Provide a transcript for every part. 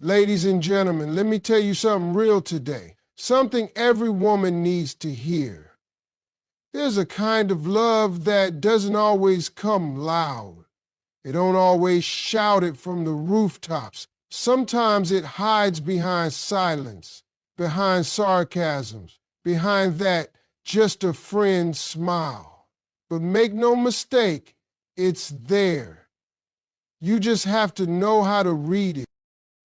Ladies and gentlemen, let me tell you something real today. Something every woman needs to hear. There's a kind of love that doesn't always come loud. It don't always shout it from the rooftops. Sometimes it hides behind silence, behind sarcasms, behind that just a friend smile. But make no mistake, it's there. You just have to know how to read it.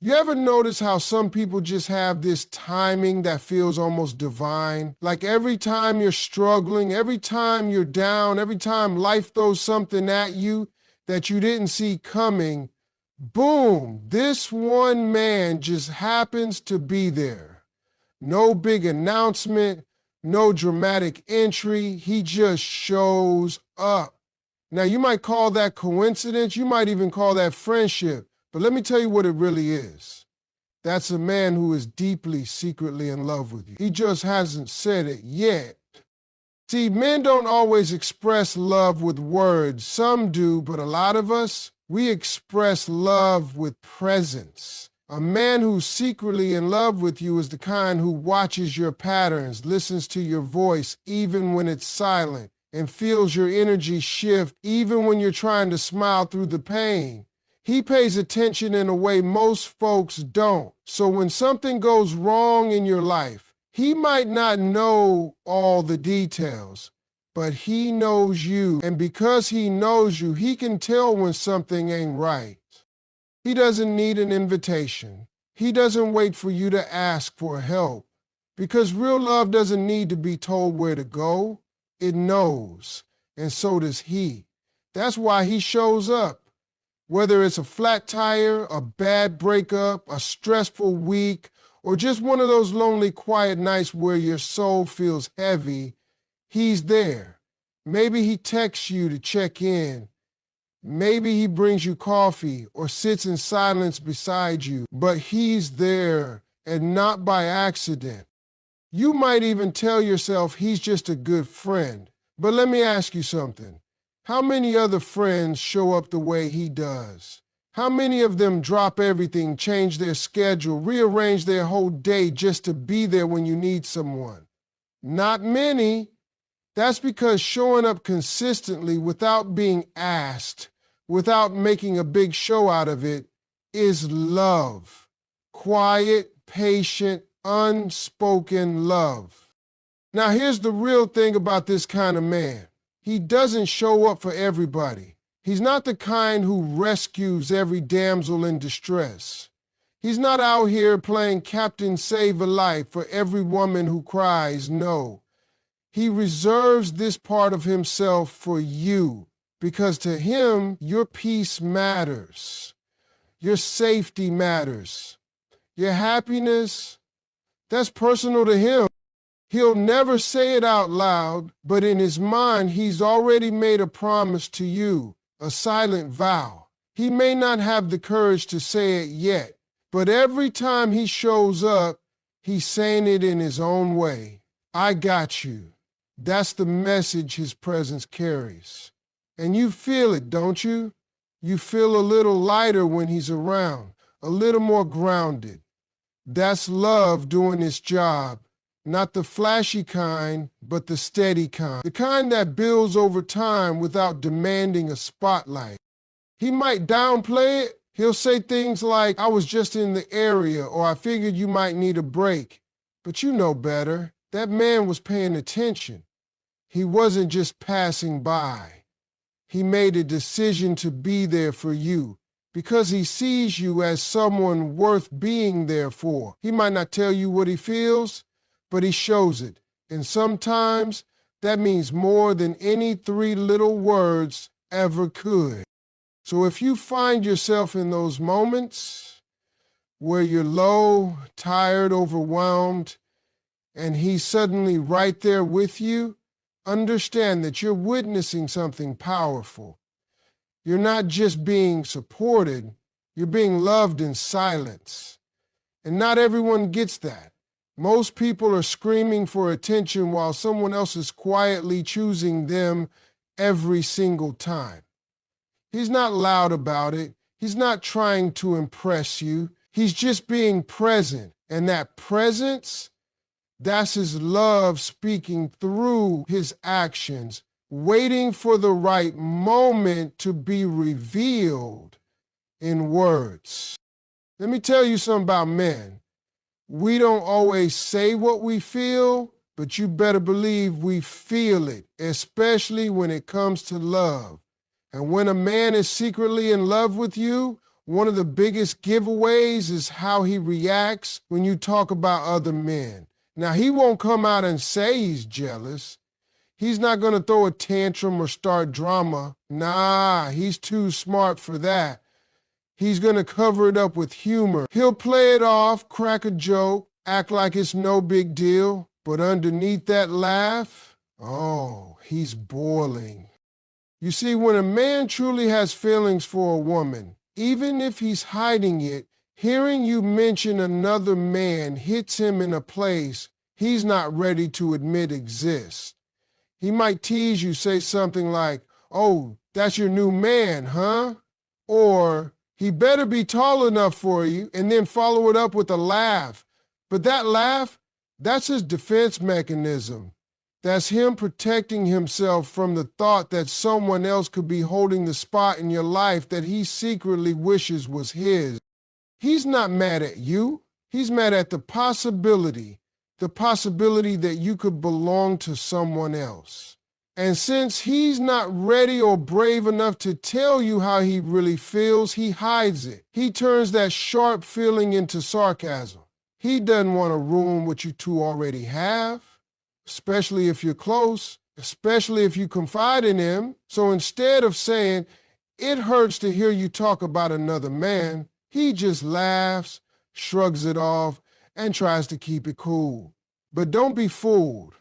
You ever notice how some people just have this timing that feels almost divine? Like every time you're struggling, every time you're down, every time life throws something at you that you didn't see coming, boom, this one man just happens to be there. No big announcement, no dramatic entry, he just shows up. Now, you might call that coincidence, you might even call that friendship, but let me tell you what it really is. That's a man who is deeply, secretly in love with you. He just hasn't said it yet. See, men don't always express love with words. Some do, but a lot of us, we express love with presence. A man who's secretly in love with you is the kind who watches your patterns, listens to your voice even when it's silent, and feels your energy shift even when you're trying to smile through the pain. He pays attention in a way most folks don't. So when something goes wrong in your life, he might not know all the details, but he knows you. And because he knows you, he can tell when something ain't right. He doesn't need an invitation. He doesn't wait for you to ask for help. Because real love doesn't need to be told where to go. It knows. And so does he. That's why he shows up. Whether it's a flat tire, a bad breakup, a stressful week, or just one of those lonely, quiet nights where your soul feels heavy, he's there. Maybe he texts you to check in. Maybe he brings you coffee or sits in silence beside you, but he's there, and not by accident. You might even tell yourself he's just a good friend. But let me ask you something. How many other friends show up the way he does? How many of them drop everything, change their schedule, rearrange their whole day just to be there when you need someone? Not many. That's because showing up consistently without being asked, without making a big show out of it, is love. Quiet, patient, unspoken love. Now here's the real thing about this kind of man. He doesn't show up for everybody. He's not the kind who rescues every damsel in distress. He's not out here playing Captain Save-A-Life for every woman who cries no. He reserves this part of himself for you because to him, your peace matters. Your safety matters. Your happiness, that's personal to him. He'll never say it out loud, but in his mind, he's already made a promise to you, a silent vow. He may not have the courage to say it yet, but every time he shows up, he's saying it in his own way. I got you. That's the message his presence carries. And you feel it, don't you? You feel a little lighter when he's around, a little more grounded. That's love doing its job. Not the flashy kind, but the steady kind. The kind that builds over time without demanding a spotlight. He might downplay it. He'll say things like, I was just in the area, or I figured you might need a break. But you know better. That man was paying attention. He wasn't just passing by. He made a decision to be there for you because he sees you as someone worth being there for. He might not tell you what he feels, but he shows it. And sometimes that means more than any 3 little words ever could. So if you find yourself in those moments where you're low, tired, overwhelmed, and he's suddenly right there with you, understand that you're witnessing something powerful. You're not just being supported, you're being loved in silence. And not everyone gets that. Most people are screaming for attention while someone else is quietly choosing them every single time. He's not loud about it. He's not trying to impress you. He's just being present. And that presence, that's his love speaking through his actions, waiting for the right moment to be revealed in words. Let me tell you something about men. We don't always say what we feel, but you better believe we feel it, especially when it comes to love. And when a man is secretly in love with you, one of the biggest giveaways is how he reacts when you talk about other men. Now, he won't come out and say he's jealous. He's not going to throw a tantrum or start drama. Nah, he's too smart for that. He's going to cover it up with humor. He'll play it off, crack a joke, act like it's no big deal. But underneath that laugh, oh, he's boiling. You see, when a man truly has feelings for a woman, even if he's hiding it, hearing you mention another man hits him in a place he's not ready to admit exists. He might tease you, say something like, "Oh, that's your new man, huh?" Or, "He better be tall enough for you," and then follow it up with a laugh. But that laugh, that's his defense mechanism. That's him protecting himself from the thought that someone else could be holding the spot in your life that he secretly wishes was his. He's not mad at you. He's mad at the possibility that you could belong to someone else. And since he's not ready or brave enough to tell you how he really feels, he hides it. He turns that sharp feeling into sarcasm. He doesn't want to ruin what you two already have, especially if you're close, especially if you confide in him. So instead of saying, "It hurts to hear you talk about another man," he just laughs, shrugs it off, and tries to keep it cool. But don't be fooled.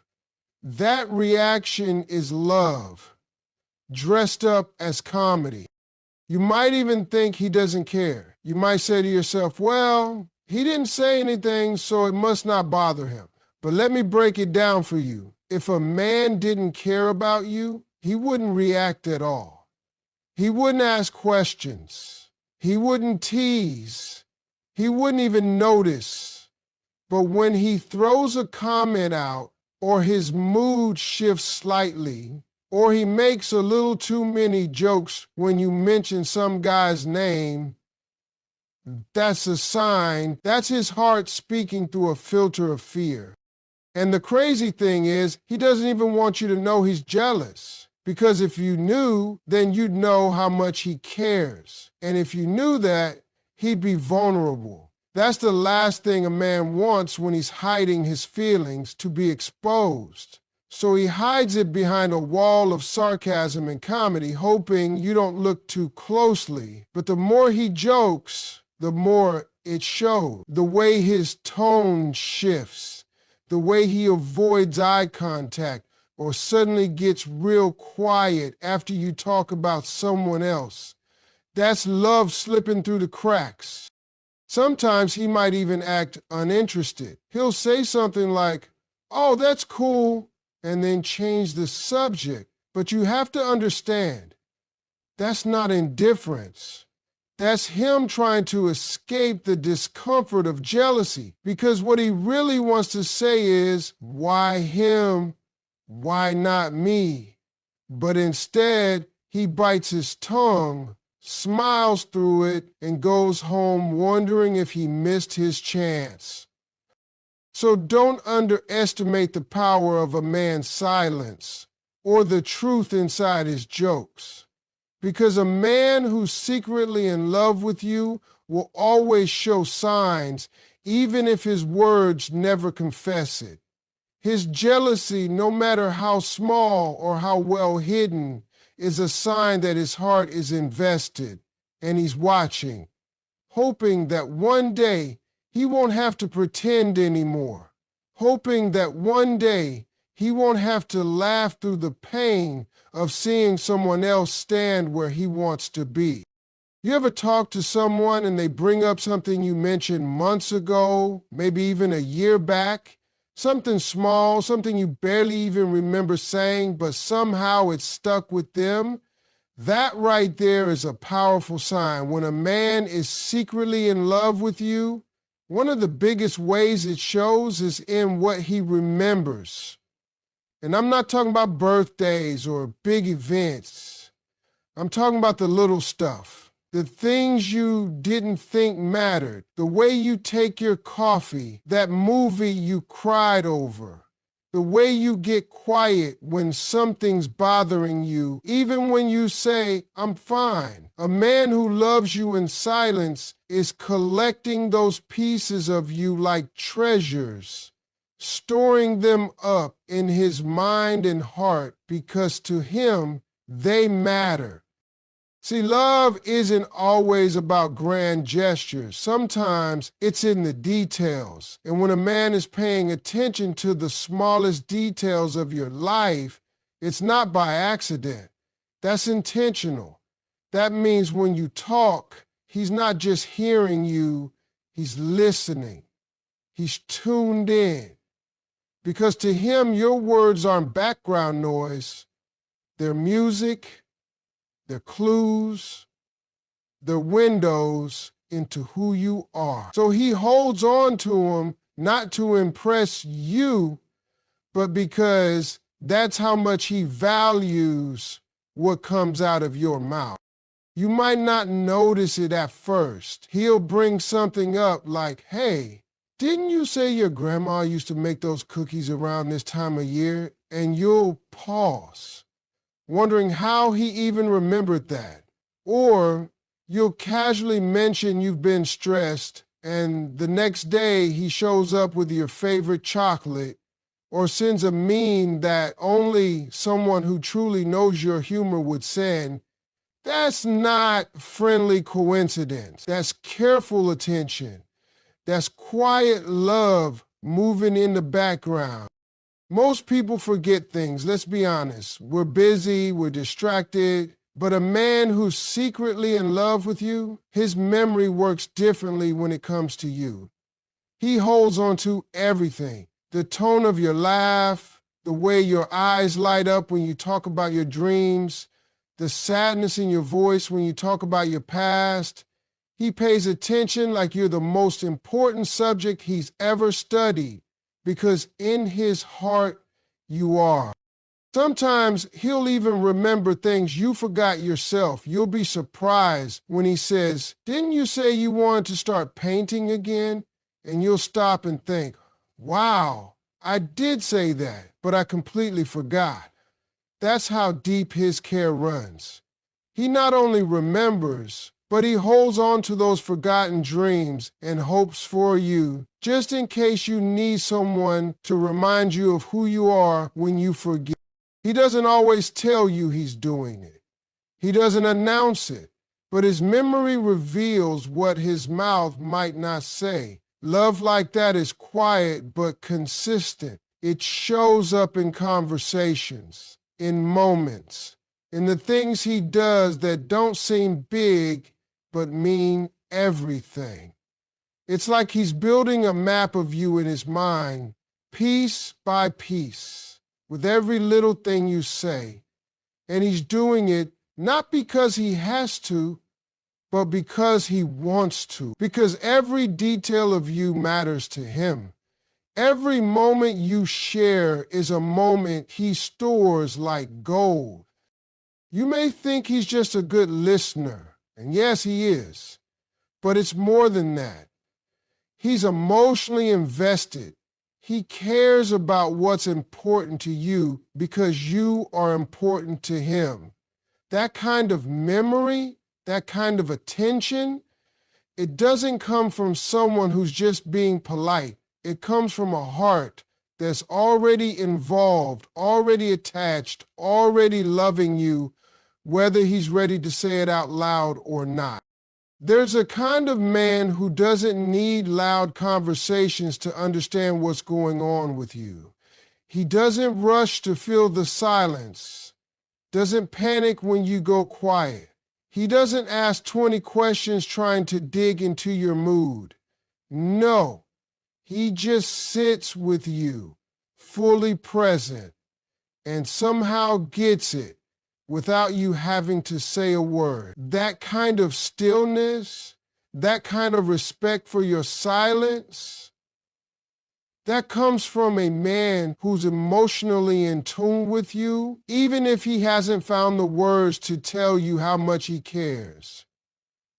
That reaction is love, dressed up as comedy. You might even think he doesn't care. You might say to yourself, "Well, he didn't say anything, so it must not bother him." But let me break it down for you. If a man didn't care about you, he wouldn't react at all. He wouldn't ask questions. He wouldn't tease. He wouldn't even notice. But when he throws a comment out, or his mood shifts slightly, or he makes a little too many jokes when you mention some guy's name, that's a sign. That's his heart speaking through a filter of fear. And the crazy thing is, he doesn't even want you to know he's jealous. Because if you knew, then you'd know how much he cares. And if you knew that, he'd be vulnerable. That's the last thing a man wants when he's hiding his feelings, to be exposed. So he hides it behind a wall of sarcasm and comedy, hoping you don't look too closely. But the more he jokes, the more it shows. The way his tone shifts, the way he avoids eye contact, or suddenly gets real quiet after you talk about someone else. That's love slipping through the cracks. Sometimes he might even act uninterested. He'll say something like, "Oh, that's cool," and then change the subject. But you have to understand, that's not indifference. That's him trying to escape the discomfort of jealousy, because what he really wants to say is, "Why him? Why not me?" But instead, he bites his tongue, smiles through it, and goes home wondering if he missed his chance. So don't underestimate the power of a man's silence or the truth inside his jokes. Because a man who's secretly in love with you will always show signs, even if his words never confess it. His jealousy, no matter how small or how well hidden, is a sign that his heart is invested and he's watching, hoping that one day he won't have to pretend anymore, hoping that one day he won't have to laugh through the pain of seeing someone else stand where he wants to be. You ever talk to someone and they bring up something you mentioned months ago, maybe even a year back? Something small, something you barely even remember saying, but somehow it stuck with them? That right there is a powerful sign. When a man is secretly in love with you, one of the biggest ways it shows is in what he remembers. And I'm not talking about birthdays or big events. I'm talking about the little stuff, the things you didn't think mattered, the way you take your coffee, that movie you cried over, the way you get quiet when something's bothering you, even when you say, I'm fine. A man who loves you in silence is collecting those pieces of you like treasures, storing them up in his mind and heart because to him, they matter. See, love isn't always about grand gestures. Sometimes it's in the details. And when a man is paying attention to the smallest details of your life, it's not by accident. That's intentional. That means when you talk, he's not just hearing you, he's listening. He's tuned in. Because to him, your words aren't background noise. They're music. They're clues, they're windows into who you are. So he holds on to them not to impress you, but because that's how much he values what comes out of your mouth. You might not notice it at first. He'll bring something up like, hey, didn't you say your grandma used to make those cookies around this time of year? And you'll pause, wondering how he even remembered that. Or you'll casually mention you've been stressed, and the next day he shows up with your favorite chocolate or sends a meme that only someone who truly knows your humor would send. That's not friendly coincidence. That's careful attention. That's quiet love moving in the background. Most people forget things, let's be honest. We're busy, we're distracted, but a man who's secretly in love with you, his memory works differently when it comes to you. He holds on to everything. The tone of your laugh, the way your eyes light up when you talk about your dreams, the sadness in your voice when you talk about your past. He pays attention like you're the most important subject he's ever studied, because in his heart, you are. Sometimes he'll even remember things you forgot yourself. You'll be surprised when he says, didn't you say you wanted to start painting again? And you'll stop and think, wow, I did say that, but I completely forgot. That's how deep his care runs. He not only remembers, but he holds on to those forgotten dreams and hopes for you, just in case you need someone to remind you of who you are when you forget. He doesn't always tell you he's doing it. He doesn't announce it, but his memory reveals what his mouth might not say. Love like that is quiet but consistent. It shows up in conversations, in moments, in the things he does that don't seem big but mean everything. It's like he's building a map of you in his mind, piece by piece, with every little thing you say. And he's doing it not because he has to, but because he wants to. Because every detail of you matters to him. Every moment you share is a moment he stores like gold. You may think he's just a good listener, and yes, he is, but it's more than that. He's emotionally invested. He cares about what's important to you because you are important to him. That kind of memory, that kind of attention, it doesn't come from someone who's just being polite. It comes from a heart that's already involved, already attached, already loving you, whether he's ready to say it out loud or not. There's a kind of man who doesn't need loud conversations to understand what's going on with you. He doesn't rush to fill the silence, doesn't panic when you go quiet. He doesn't ask 20 questions trying to dig into your mood. No, he just sits with you, fully present, and somehow gets it. without you having to say a word. That kind of stillness, that kind of respect for your silence, that comes from a man who's emotionally in tune with you, even if he hasn't found the words to tell you how much he cares.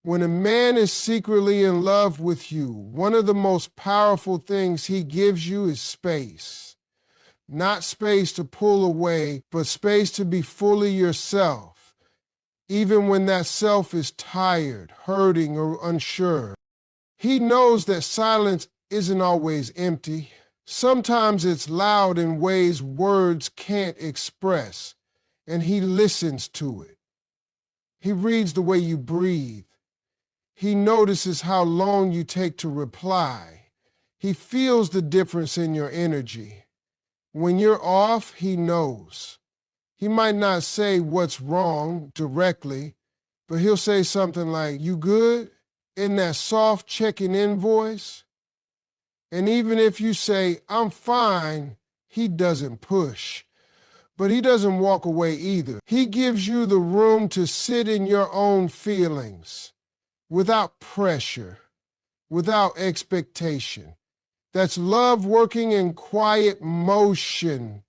When a man is secretly in love with you, one of the most powerful things he gives you is space. Not space to pull away, but space to be fully yourself, even when that self is tired, hurting, or unsure. He knows that silence isn't always empty. Sometimes it's loud in ways words can't express, and he listens to it. He reads the way you breathe. He notices how long you take to reply. He feels the difference in your energy. When you're off, he knows. He might not say what's wrong directly, but he'll say something like, "You good?" in that soft checking in voice. And even if you say, "I'm fine," he doesn't push. But he doesn't walk away either. He gives you the room to sit in your own feelings without pressure, without expectation. That's love working in quiet motion.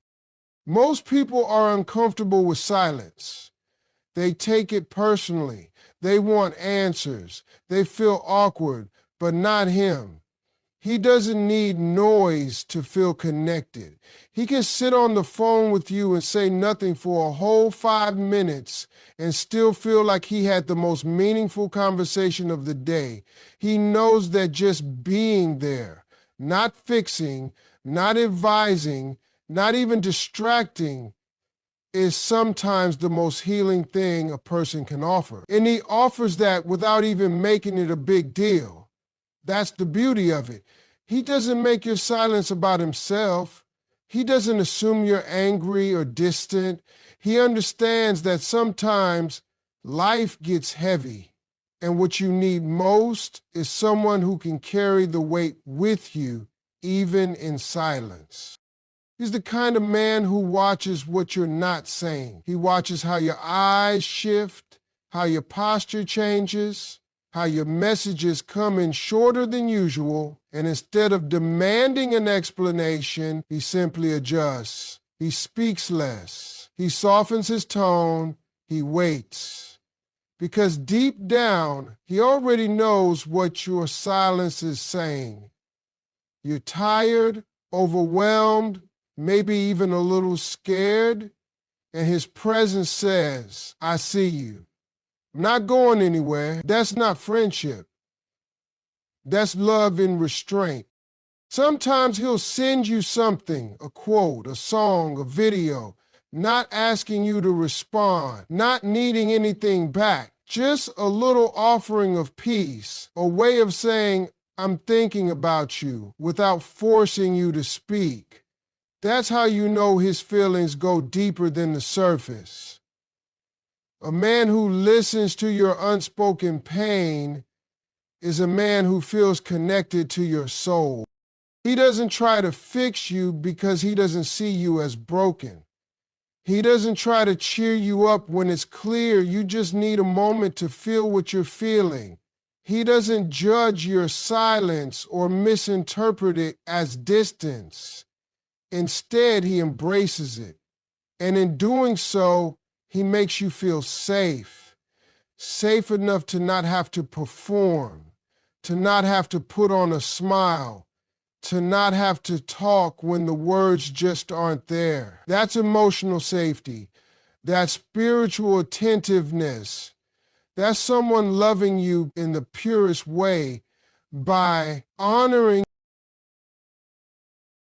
Most people are uncomfortable with silence. They take it personally. They want answers. They feel awkward, but not him. He doesn't need noise to feel connected. He can sit on the phone with you and say nothing for a whole 5 minutes and still feel like he had the most meaningful conversation of the day. He knows that just being there, not fixing, not advising, not even distracting, is sometimes the most healing thing a person can offer. And he offers that without even making it a big deal. That's the beauty of it. He doesn't make your silence about himself. He doesn't assume you're angry or distant. He understands that sometimes life gets heavy, and what you need most is someone who can carry the weight with you, even in silence. He's the kind of man who watches what you're not saying. He watches how your eyes shift, how your posture changes, how your messages come in shorter than usual, and instead of demanding an explanation, he simply adjusts. He speaks less. He softens his tone. He waits. Because deep down, he already knows what your silence is saying. You're tired, overwhelmed, maybe even a little scared, and his presence says, "I see you. I'm not going anywhere." That's not friendship. That's love in restraint. Sometimes he'll send you something, a quote, a song, a video, not asking you to respond, not needing anything back, just a little offering of peace, a way of saying, "I'm thinking about you," without forcing you to speak. That's how you know his feelings go deeper than the surface. A man who listens to your unspoken pain is a man who feels connected to your soul. He doesn't try to fix you because he doesn't see you as broken. He doesn't try to cheer you up when it's clear you just need a moment to feel what you're feeling. He doesn't judge your silence or misinterpret it as distance. Instead, he embraces it. And in doing so, he makes you feel safe. Safe enough to not have to perform, to not have to put on a smile, to not have to talk when the words just aren't there. That's emotional safety. That's spiritual attentiveness. That's someone loving you in the purest way by honoring